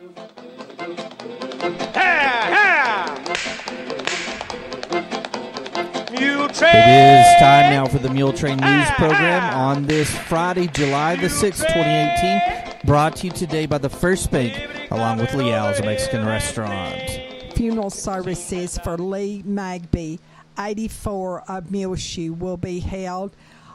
It is time now for the Muletrain News Program on this Friday, July the 6th, 2018. Brought to you today by the First Bank, along with Leal's Mexican Restaurant. Funeral services for Lee Magby, 84 of Muleshoe, will be held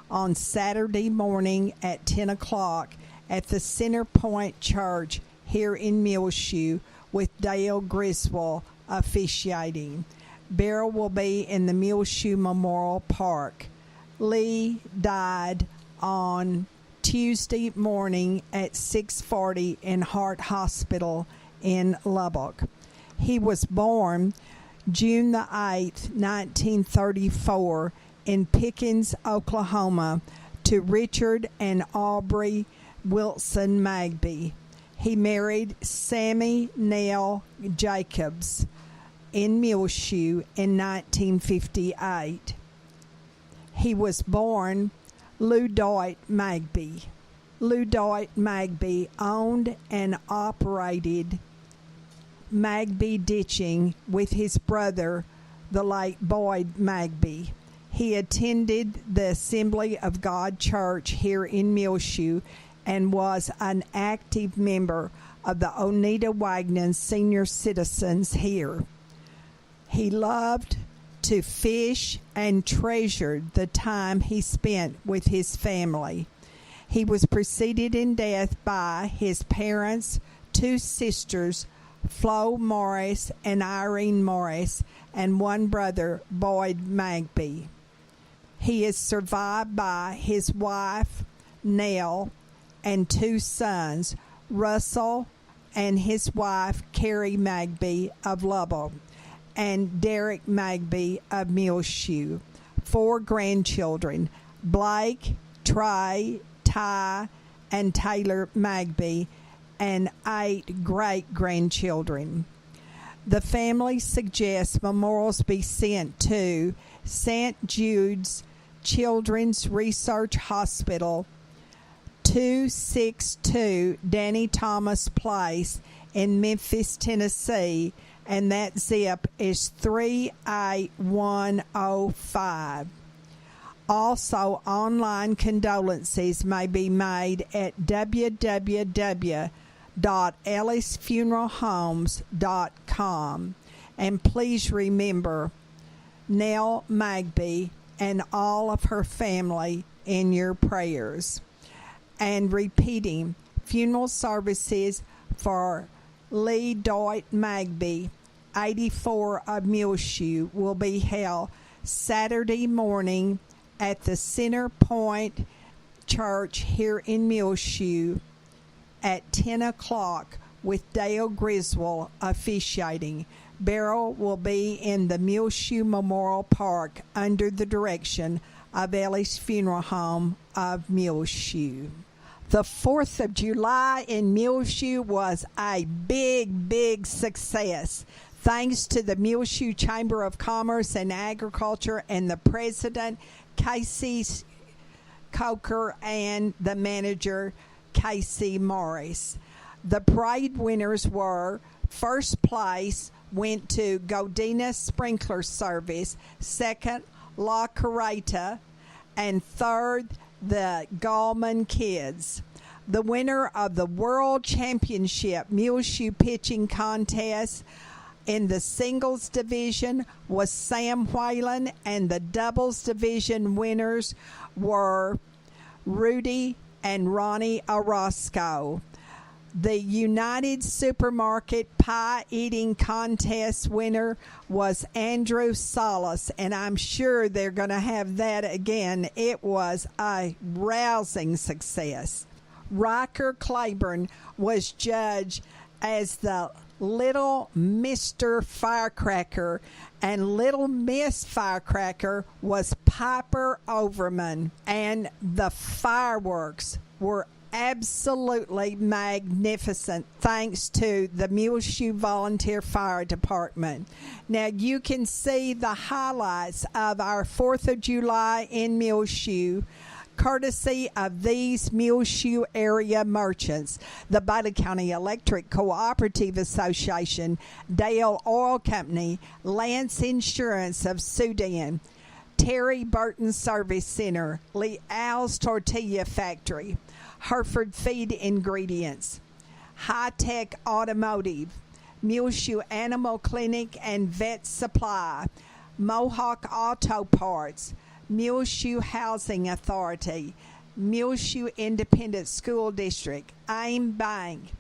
on Saturday morning at 10 o'clock at the Center Point Church here in Muleshoe, with Dale Griswold officiating. Burial will be in the Muleshoe Memorial Park. Lee died on Tuesday morning at 6:40 in Hart Hospital in Lubbock. He was born June the 8th, 1934 in Pickens, Oklahoma, to Richard and Aubrey Wilson Magby. He married Sammy Nell Jacobs in Muleshoe in 1958. He was born Lou Doit Magby. Lou Doit Magby owned and operated Magby Ditching with his brother, the late Boyd Magby. He attended the Assembly of God Church here in Muleshoe and was an active member of the Oneida Wagnon Senior Citizens here. He loved to fish and treasured the time he spent with his family. He was preceded in death by his parents, two sisters, Flo Morris and Irene Morris, and one brother, Boyd Magby. He is survived by his wife, Nell, and two sons, Russell and his wife, Carrie Magby of Lubbock, and Derek Magby of Muleshoe. 4 grandchildren, Blake, Trey, Ty, and Taylor Magby, and 8 great-grandchildren. The family suggests memorials be sent to St. Jude's Children's Research Hospital, 262 Danny Thomas Place in Memphis, Tennessee, and that zip is 38105. Also, online condolences may be made at www.ellisfuneralhomes.com. And please remember Nell Magby and all of her family in your prayers. And repeating, funeral services for Lee Doit Magby, 84 of Muleshoe, will be held Saturday morning at the Center Point Church here in Muleshoe at 10 o'clock with Dale Griswold officiating. Burial will be in the Muleshoe Memorial Park under the direction of Ellie's Funeral Home of Muleshoe. The 4th of July in Muleshoe was a big success. Thanks to the Muleshoe Chamber of Commerce and Agriculture and the president, Casey Coker, and the manager, Casey Morris. The parade winners were: first place went to Godina Sprinkler Service, second, La Carreta, and third, the Gallman Kids. The winner of the World Championship Muleshoe Pitching Contest in the singles division was Sam Whalen, and the doubles division winners were Rudy and Ronnie Orozco. The United Supermarket Pie Eating Contest winner was Andrew Salas, and I'm sure they're going to have that again. It was a rousing success. Riker Claiborne was judged as the Little Mr. Firecracker, and Little Miss Firecracker was Piper Overman, and the fireworks were absolutely magnificent thanks to the Muleshoe Volunteer Fire Department. Now you can see the highlights of our 4th of July in Muleshoe courtesy of these Muleshoe area merchants: the Butler County Electric Cooperative Association, Dale Oil Company, Lance Insurance of Sudan, Terry Burton Service Center, Leal's Tortilla Factory, Hereford Feed Ingredients, High Tech Automotive, Muleshoe Animal Clinic and Vet Supply, Mohawk Auto Parts, Muleshoe Housing Authority, Muleshoe Independent School District, AIM Bank,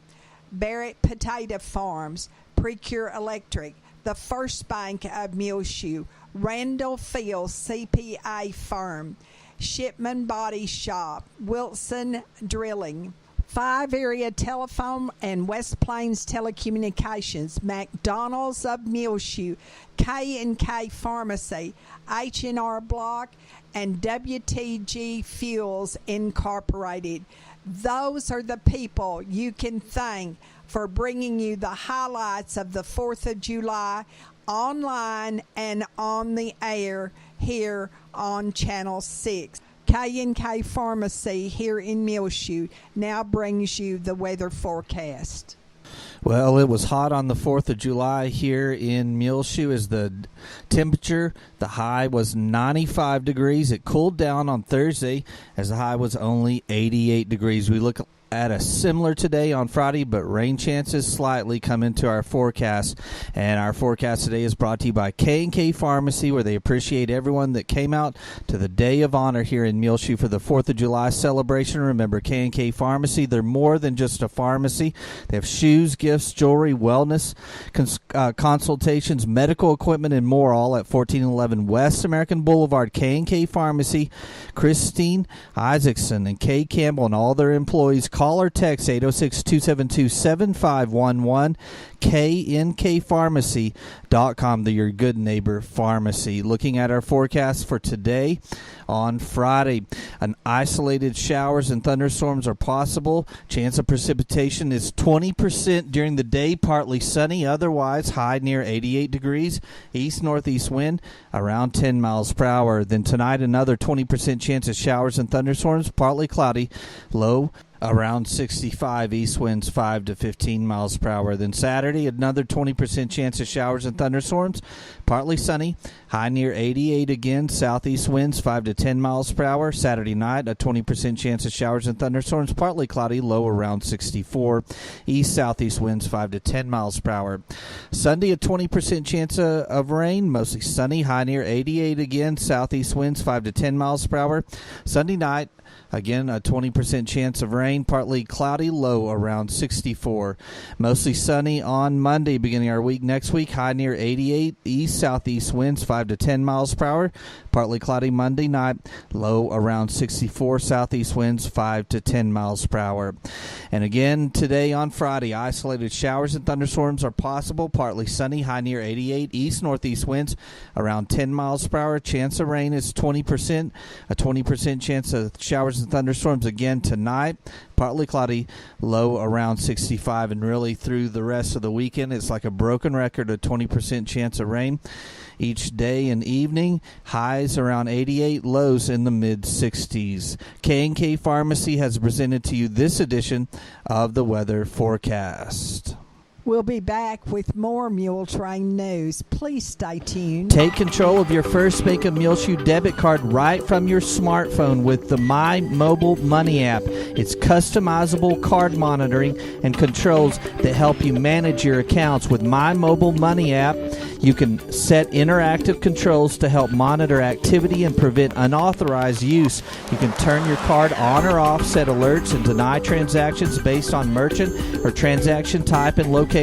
Barrett Potato Farms, Precure Electric, the First Bank of Muleshoe, Randall Field CPA Firm, Shipman Body Shop, Wilson Drilling, 5 Area Telephone and West Plains Telecommunications, McDonald's of Muleshoe, K&K Pharmacy, H&R Block, and WTG Fuels Incorporated. Those are the people you can thank for bringing you the highlights of the 4th of July online and on the air here on Channel 6. K&K Pharmacy here in Muleshoe now brings you the weather forecast. Well, it was hot on the 4th of July here in Muleshoe as the temperature, the high was 95 degrees. It cooled down on Thursday as the high was only 88 degrees. We look at a similar today on Friday, but rain chances slightly come into our forecast. And our forecast today is brought to you by K&K Pharmacy, where they appreciate everyone that came out to the Day of Honor here in Muleshoe for the 4th of July celebration. Remember, K&K Pharmacy, they're more than just a pharmacy. They have shoes, gifts, jewelry, wellness, consultations, medical equipment, and more, all at 1411 West American Boulevard. K&K Pharmacy. Christine Isaacson and Kay Campbell and all their employees, call or text 806-272-7511, KNKPharmacy.com, the Your Good Neighbor Pharmacy. Looking at our forecast for today on Friday, an isolated showers and thunderstorms are possible. Chance of precipitation is 20% during the day, partly sunny, otherwise high near 88 degrees, east-northeast wind around 10 miles per hour. Then tonight, another 20% chance of showers and thunderstorms, partly cloudy, low around 65, east winds 5 to 15 miles per hour. Then Saturday, another 20% chance of showers and thunderstorms, partly sunny, high near 88 again, southeast winds 5 to 10 miles per hour. Saturday night, a 20% chance of showers and thunderstorms, partly cloudy, low around 64, east southeast winds 5 to 10 miles per hour. Sunday, a 20% chance of rain, mostly sunny, high near 88 again, southeast winds 5 to 10 miles per hour. Sunday night, again, a 20% chance of rain, partly cloudy, low around 64. Mostly sunny on Monday, beginning our week. Next week, high near 88, east-southeast winds 5 to 10 miles per hour. Partly cloudy Monday night, low around 64, southeast winds 5 to 10 miles per hour. And again, today on Friday, isolated showers and thunderstorms are possible. Partly sunny, high near 88, east-northeast winds around 10 miles per hour. Chance of rain is 20%. A 20% chance of showers and thunderstorms again tonight. Partly cloudy, low around 65, and really through the rest of the weekend, it's like a broken record, a 20% chance of rain each day and evening. Highs around 88, lows in the mid-60s. K&K Pharmacy has presented to you this edition of the weather forecast. We'll be back with more Muletrain news. Please stay tuned. Take control of your First Bank of Muleshoe debit card right from your smartphone with the My Mobile Money app. It's customizable card monitoring and controls that help you manage your accounts. With My Mobile Money app, you can set interactive controls to help monitor activity and prevent unauthorized use. You can turn your card on or off, set alerts, and deny transactions based on merchant or transaction type and location.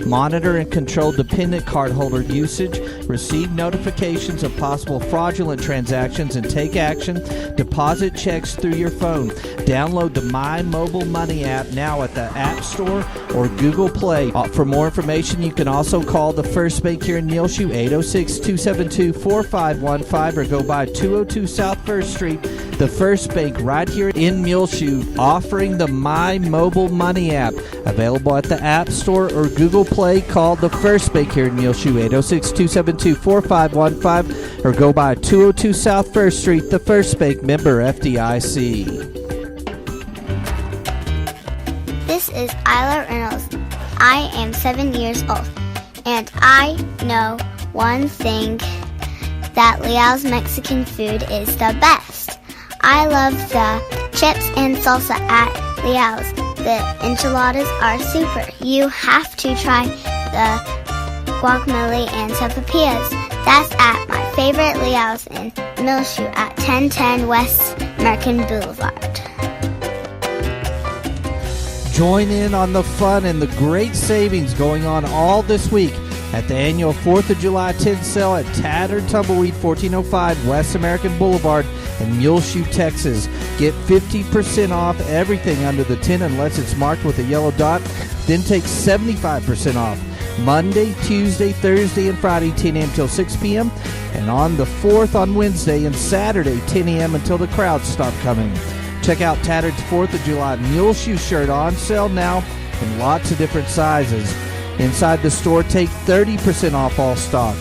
Monitor and control dependent cardholder usage. Receive notifications of possible fraudulent transactions and take action. Deposit checks through your phone. Download the My Mobile Money app now at the App Store or Google Play. For more information, you can also call the First Bank here here in Muleshoe, 806-272-4515, or go by 202 South First Street. The First Bank right here in Muleshoe, offering the My Mobile Money app. Available at the App Store or Google Play. Call the First Bank here in Muleshoe, 806-272-4515, or go by 202 South First Street. The First Bank, member FDIC. This is Isla Reynolds. I am 7 years old, and I know one thing, that Leal's Mexican food is the best. I love the chips and salsa at Leal's. The enchiladas are super. You have to try the guacamole and sopapillas. That's at my favorite Leal's in Muleshoe at 1010 West American Boulevard. Join in on the fun and the great savings going on all this week at the annual 4th of July tent sale at Tattered Tumbleweed, 1405 West American Boulevard in Muleshoe, Texas. Get 50% off everything under the tent unless it's marked with a yellow dot. Then take 75% off Monday, Tuesday, Thursday, and Friday, 10 a.m. till 6 p.m. And on the 4th on Wednesday and Saturday, 10 a.m. until the crowds stop coming. Check out Tattered's 4th of July Muleshoe shirt on sale now in lots of different sizes. Inside the store, take 30% off all stock.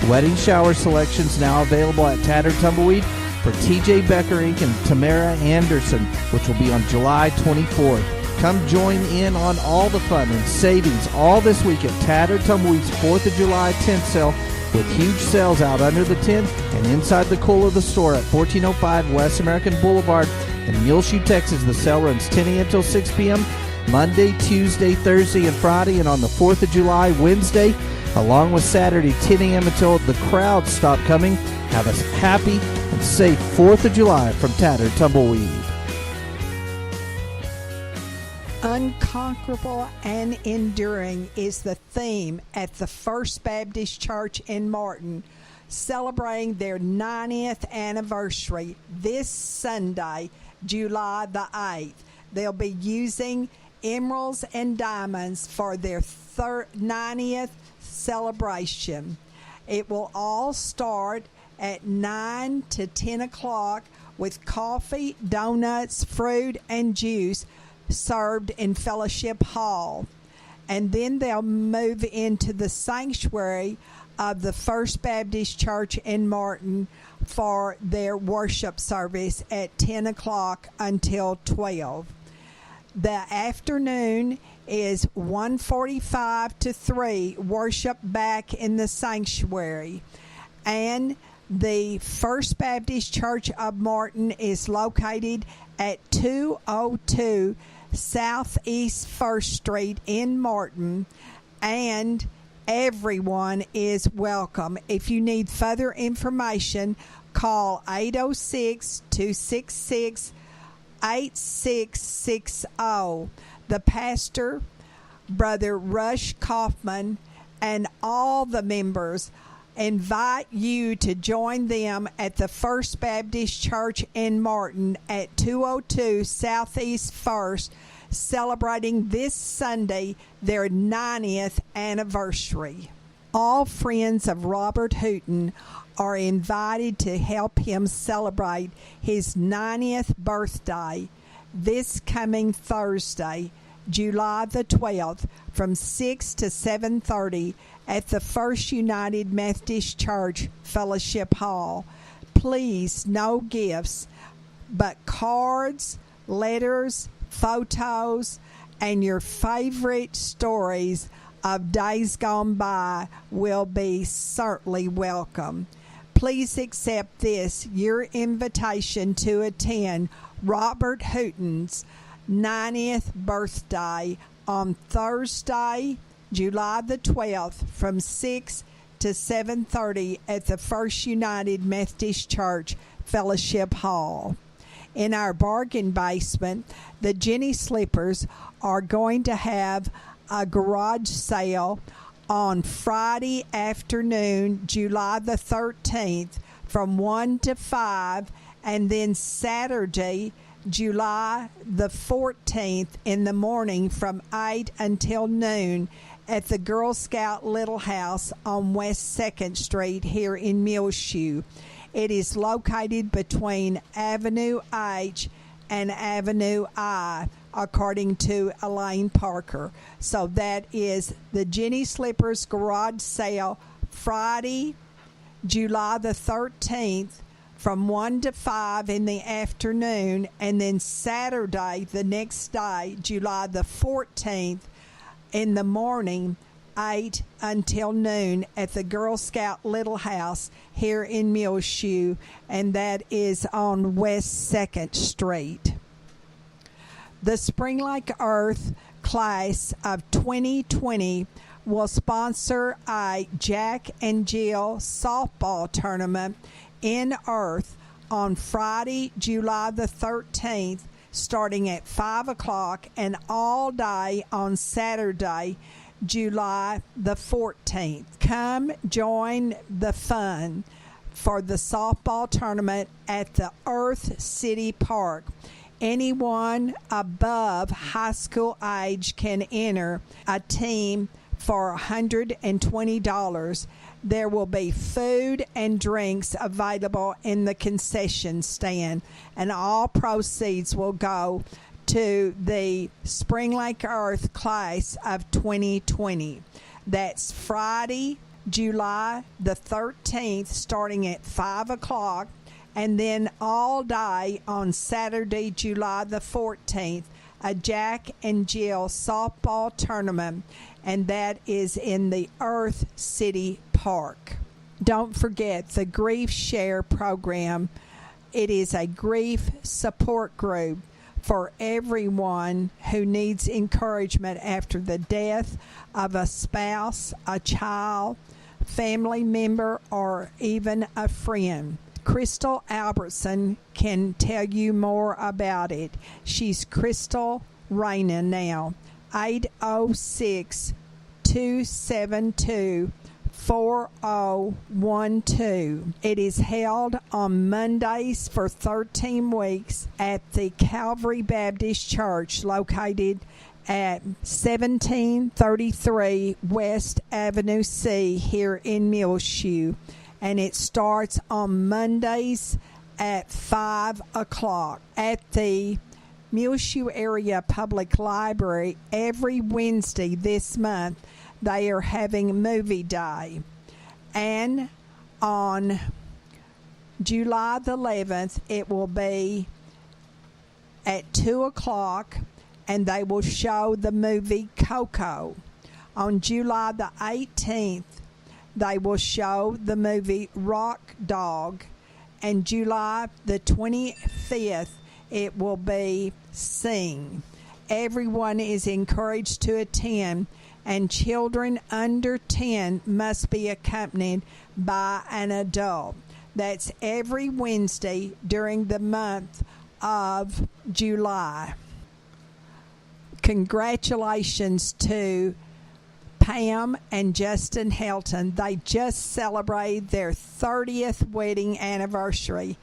Wedding shower selections now available at Tattered Tumbleweed for T.J. Becker Inc. and Tamara Anderson, which will be on July 24th. Come join in on all the fun and savings all this week at Tattered Tumbleweed's 4th of July tent sale, with huge sales out under the tent and inside the cool of the store at 1405 West American Boulevard in Muleshoe, Texas. The sale runs 10 a.m. till 6 p.m. Monday, Tuesday, Thursday, and Friday, and on the 4th of July, Wednesday, along with Saturday, 10 a.m. until the crowds stop coming. Have a happy and safe 4th of July from Tattered Tumbleweed. Unconquerable and enduring is the theme at the First Baptist Church in Martin, celebrating their 90th anniversary this Sunday, July the 8th. They'll be using emeralds and diamonds for their 90th celebration. It will all start at 9 to 10 o'clock with coffee, donuts, fruit, and juice served in Fellowship Hall. And then they'll move into the sanctuary of the First Baptist Church in Martin for their worship service at 10 o'clock until 12. The afternoon is 1:45 to 3, worship back in the sanctuary. And the First Baptist Church of Martin is located at 202 Southeast 1st Street in Martin, and everyone is welcome. If you need further information, call 806-266-8660. The pastor, Brother Rush Kaufman, and all the members invite you to join them at the First Baptist Church in Martin at 202 Southeast 1st, celebrating this Sunday their 90th anniversary. All friends of Robert Hooton are invited to help him celebrate his 90th birthday this coming Thursday, July the 12th, from 6 to 7:30 at the First United Methodist Church Fellowship Hall. Please, no gifts, but cards, letters, photos, and your favorite stories of days gone by will be certainly welcome. Please accept this, your invitation to attend Robert Hooton's 90th birthday on Thursday, July the 12th, from 6 to 7:30 at the First United Methodist Church Fellowship Hall. In our bargain basement, the Jenny Slippers are going to have a garage sale on Friday afternoon, July the 13th, from 1 to 5, and then Saturday, July the 14th in the morning from 8 until noon at the Girl Scout Little House on West 2nd Street here in Muleshoe. It is located between Avenue H and Avenue I, according to Elaine Parker. So that is the Jenny Slippers Garage Sale, Friday, July the 13th, from 1 to 5 in the afternoon, and then Saturday, the next day, July the 14th, in the morning, 8 until noon at the Girl Scout Little House here in Muleshoe, and that is on West 2nd Street. The Spring Lake Earth class of 2020 will sponsor a Jack and Jill softball tournament in Earth on Friday, July the 13th, starting at 5 o'clock, and all day on Saturday, July the 14th. Come join the fun for the softball tournament at the Earth City Park. Anyone above high school age can enter a team for $120. There will be food and drinks available in the concession stand, and all proceeds will go to the Spring Lake Earth class of 2020. That's Friday, July the 13th, starting at 5 o'clock, and then all day on Saturday, July the 14th, a Jack and Jill softball tournament, and that is in the Earth City Park. Don't forget the Grief Share program. It is a grief support group for everyone who needs encouragement after the death of a spouse, a child, family member, or even a friend. Crystal Albertson can tell you more about it. She's Crystal Rayna now. 806-272-4012. It is held on Mondays for 13 weeks at the Calvary Baptist Church located at 1733 West Avenue C here in Muleshoe. And it starts on Mondays at 5 o'clock. At the Muleshoe Area Public Library, every Wednesday this month, they are having movie day. And on July the 11th, it will be at 2 o'clock, and they will show the movie Coco. On July the 18th, they will show the movie Rock Dog, and July the 25th, it will be Sing. Everyone is encouraged to attend, and children under 10 must be accompanied by an adult. That's every Wednesday during the month of July. Congratulations to Pam and Justin Helton. They just celebrated their 30th wedding anniversary.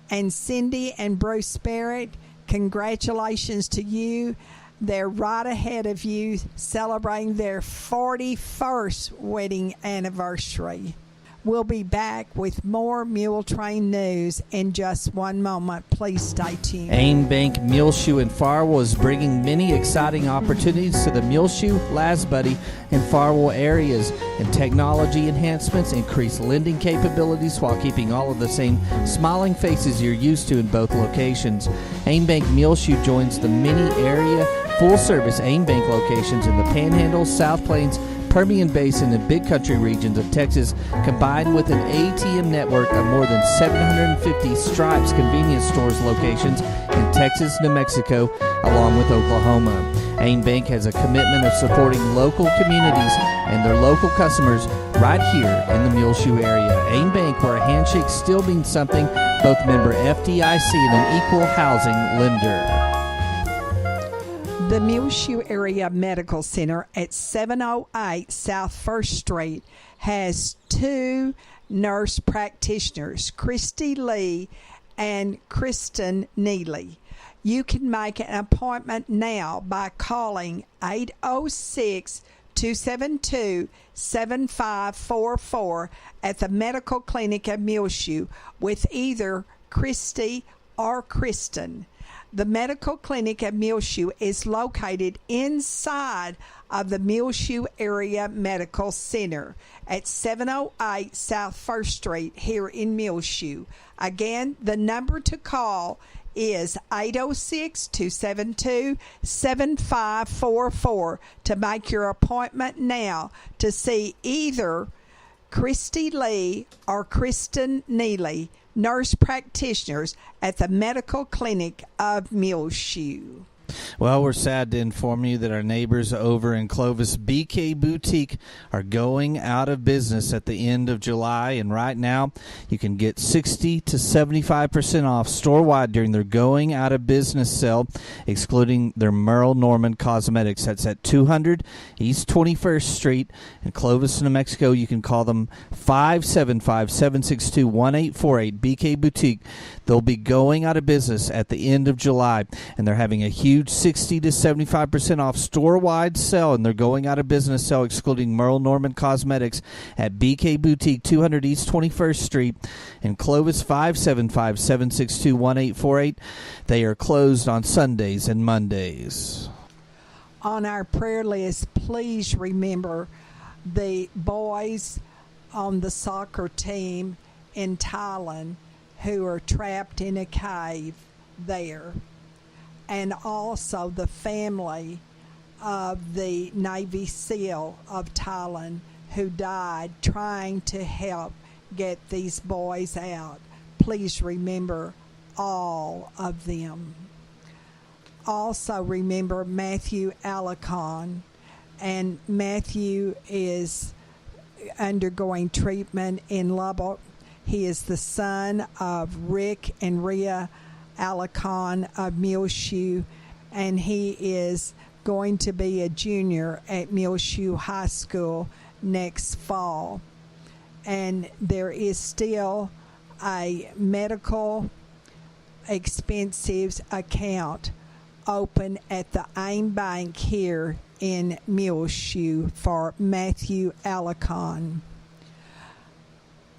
And Cindy and Bruce Barrett, congratulations to you. They're right ahead of you, celebrating their 41st wedding anniversary. We'll be back with more Muletrain news in just one moment. Please stay tuned. AIM Bank Muleshoe and Farwell is bringing many exciting opportunities to the Muleshoe, Lasbuddy, and Farwell areas, and technology enhancements increase lending capabilities while keeping all of the same smiling faces you're used to in both locations. AIM Bank Muleshoe joins the many area full-service AIM Bank locations in the Panhandle, South Plains, Permian Basin, and Big Country regions of Texas, combined with an ATM network of more than 750 Stripes convenience stores locations in Texas, New Mexico, along with Oklahoma. AIM Bank has a commitment of supporting local communities and their local customers right here in the Muleshoe area. AIM Bank, where a handshake still means something, both member FDIC and an equal housing lender. The Muleshoe Area Medical Center at 708 South 1st Street has two nurse practitioners, Christy Lee and Kristen Neely. You can make an appointment now by calling 806-272-7544 at the Medical Clinic at Muleshoe with either Christy or Kristen. The Medical Clinic at Muleshoe is located inside of the Muleshoe Area Medical Center at 708 South 1st Street here in Muleshoe. Again, the number to call is 806-272-7544 to make your appointment now to see either Christy Lee or Kristen Neely, nurse practitioners at the Medical Clinic of Muleshoe. Well, we're sad to inform you that our neighbors over in Clovis, BK Boutique, are going out of business at the end of July. And right now, you can get 60 to 75% off store-wide during their going out of business sale, excluding their Merle Norman Cosmetics. That's at 200 East 21st Street in Clovis, New Mexico. You can call them 575-762-1848, BK Boutique. They'll be going out of business at the end of July, and they're having a huge 60 to 75% off store-wide sale, and they're going out of business sale, excluding Merle Norman Cosmetics at BK Boutique, 200 East 21st Street in Clovis, 575-762-1848. They are closed on Sundays and Mondays. On our prayer list, please remember the boys on the soccer team in Thailand who are trapped in a cave there, and also the family of the Navy SEAL of Thailand who died trying to help get these boys out. Please remember all of them. Also remember Matthew Alicon, and Matthew is undergoing treatment in Lubbock. He is the son of Rick and Rhea Alicon of Muleshoe, and he is going to be a junior at Muleshoe High School next fall. And there is still a medical expenses account open at the AIM Bank here in Muleshoe for Matthew Alicon.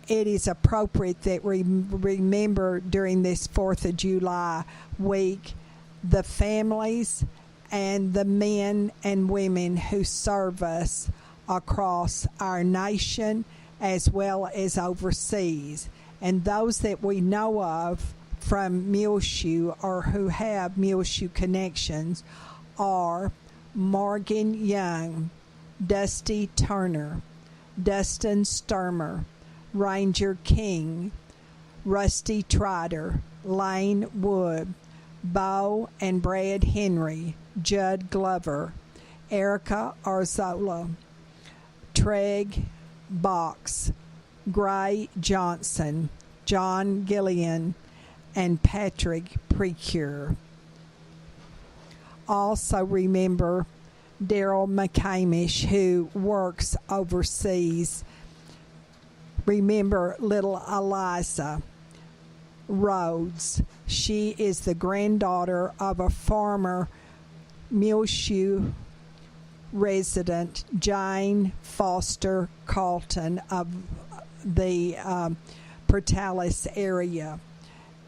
It is appropriate that we remember during this 4th of July week the families and the men and women who serve us across our nation as well as overseas. And those that we know of from Muleshoe or who have Muleshoe connections are Morgan Young, Dusty Turner, Dustin Sturmer, Ranger King, Rusty Trotter, Lane Wood, Bo and Brad Henry, Judd Glover, Erica Arzola, Treg Box, Gray Johnson, John Gillian, and Patrick Precure. Also remember Daryl McCamish, who works overseas. Remember little Eliza Rhodes. She is the granddaughter of a former Muleshoe resident, Jane Foster Carlton of the Portales area.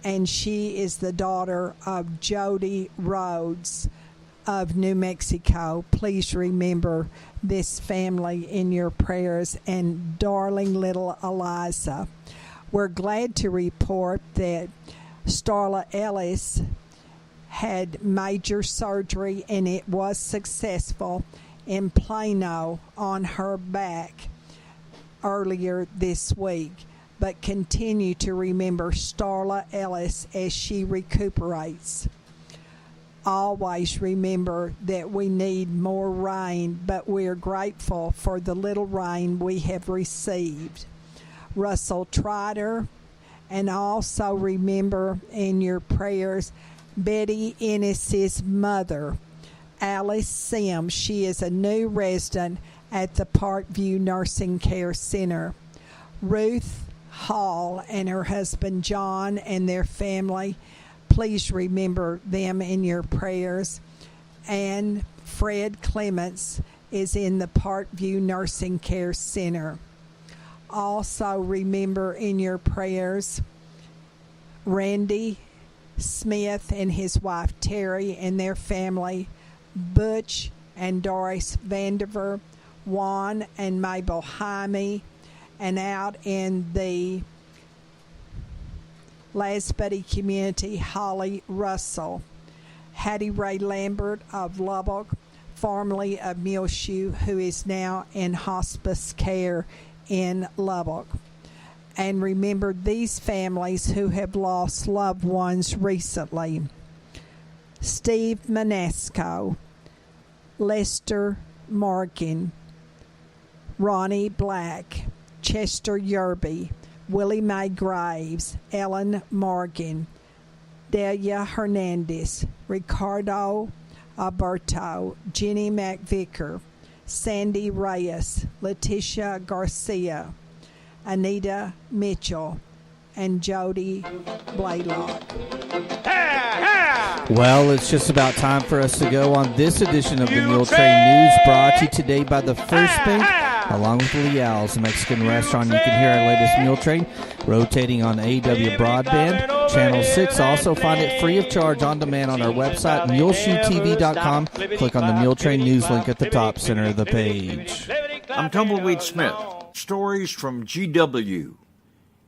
And she is the daughter of Jody Rhodes of New Mexico. Please remember this family in your prayers and darling little Eliza. We're glad to report that Starla Ellis had major surgery and it was successful in Plano on her back earlier this week. But continue to remember Starla Ellis as she recuperates. Always remember that we need more rain, but we're grateful for the little rain we have received. Russell Trotter, and also remember in your prayers Betty Ennis's mother, Alice Sims. She is a new resident at the Parkview Nursing Care Center. Ruth Hall and her husband John and their family. Please remember them in your prayers. And Fred Clements is in the Parkview Nursing Care Center. Also remember in your prayers Randy Smith and his wife Terry and their family, Butch and Doris Vandiver, Juan and Mabel Jaime, and out in the Lasbuddy community, Holly Russell, Hattie Ray Lambert of Lubbock, formerly of Muleshoe, who is now in hospice care in Lubbock. And remember these families who have lost loved ones recently: Steve Manasco, Lester Morgan, Ronnie Black, Chester Yerby, Willie Mae Graves, Ellen Morgan, Delia Hernandez, Ricardo Alberto, Jenny McVicker, Sandy Reyes, Letitia Garcia, Anita Mitchell, and Jody Blaylock. Well, it's just about time for us to go on this edition of the Muletrain News, brought to you today by the First Bank, along with Leal's Mexican Restaurant. You can hear our latest Muletrain rotating on AW Broadband, Channel 6. Also find it free of charge on demand on our website, muleshoetv.com. Click on the Muletrain News link at the top center of the page. I'm Tumbleweed Smith. Stories from GW.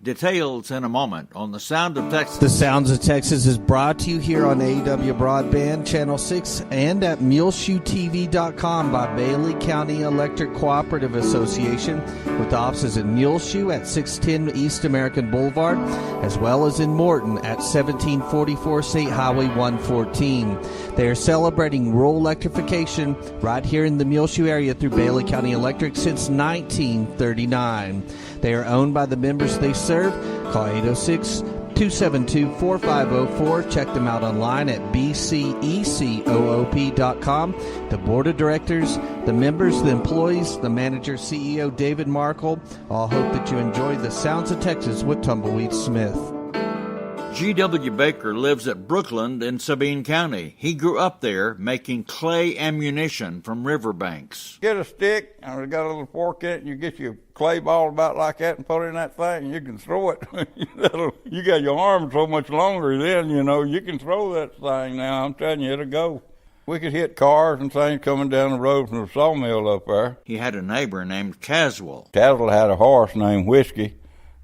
Details in a moment on The Sound of Texas. The Sounds of Texas is brought to you here on AW Broadband, Channel 6, and at muleshoetv.com by Bailey County Electric Cooperative Association, with offices in Muleshoe at 610 East American Boulevard, as well as in Morton at 1744 State Highway 114. They are celebrating rural electrification right here in the Muleshoe area through Bailey County Electric since 1939. They are owned by the members they serve. Call 806-272-4504. Check them out online at bcecoop.com. The board of directors, the members, the employees, the manager, CEO David Markle, all hope that you enjoy the Sounds of Texas with Tumbleweed Smith. G.W. Baker lives at Brookland in Sabine County. He grew up there making clay ammunition from riverbanks. Get a stick, and it's got a little fork in it, and you get your clay ball about like that and put it in that thing, and you can throw it. You got your arm so much longer then, you can throw that thing now. I'm telling you, it'll go. We could hit cars and things coming down the road from the sawmill up there. He had a neighbor named Caswell. Caswell had a horse named Whiskey.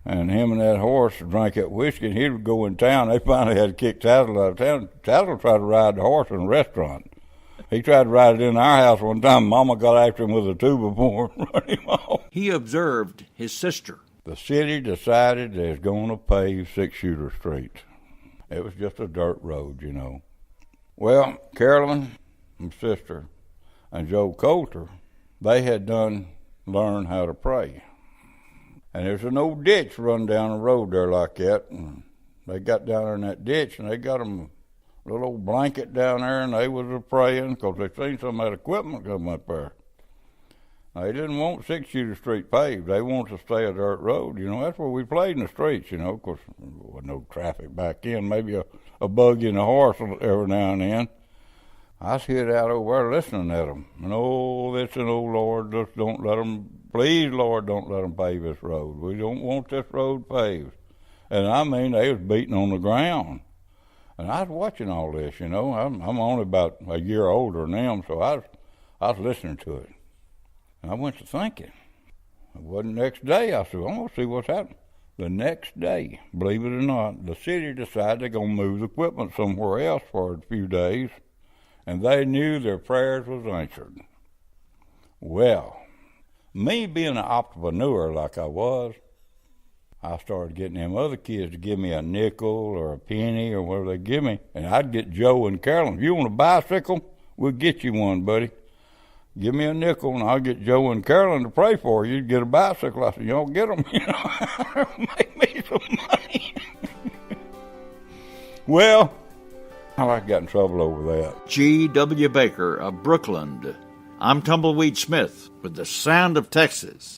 And him and that horse drank that whiskey, and he would go in town. They finally had to kick Tazzle out of town. Tazzle tried to ride the horse in a restaurant. He tried to ride it in our house one time. Mama got after him with a 2x4 and run him off. He observed his sister. The city decided they was going to pave 6-Shooter Street. It was just a dirt road, Well, Carolyn, my sister, and Joe Coulter, they had learned how to pray. And there's an old ditch run down the road there like that, and they got down there in that ditch, and they got them a little old blanket down there, and they was a-praying because they seen some of that equipment come up there. They didn't want 6-Shooter Street paved. They wanted to stay a dirt road. That's where we played in the streets, Of course, there was no traffic back then, maybe a buggy and a horse every now and then. I sit out over there listening at them, and listen, Lord, just don't let them. Please, Lord, don't let them pave this road. We don't want this road paved. And they was beating on the ground. And I was watching all this, I'm only about a year older than them, so I was listening to it. And I went to thinking. It wasn't the next day. I said, I'm going to see what's happening. The next day, believe it or not, the city decided they're going to move the equipment somewhere else for a few days. And they knew their prayers was answered. Well, me being an entrepreneur like I was, I started getting them other kids to give me a nickel or a penny or whatever they give me. And I'd get Joe and Carolyn. If you want a bicycle, we'll get you one, buddy. Give me a nickel and I'll get Joe and Carolyn to pray for you. You'd get a bicycle. I said, y'all get them, make me some money. Well, I got in trouble over that. G.W. Baker of Brookland. I'm Tumbleweed Smith with the Sound of Texas.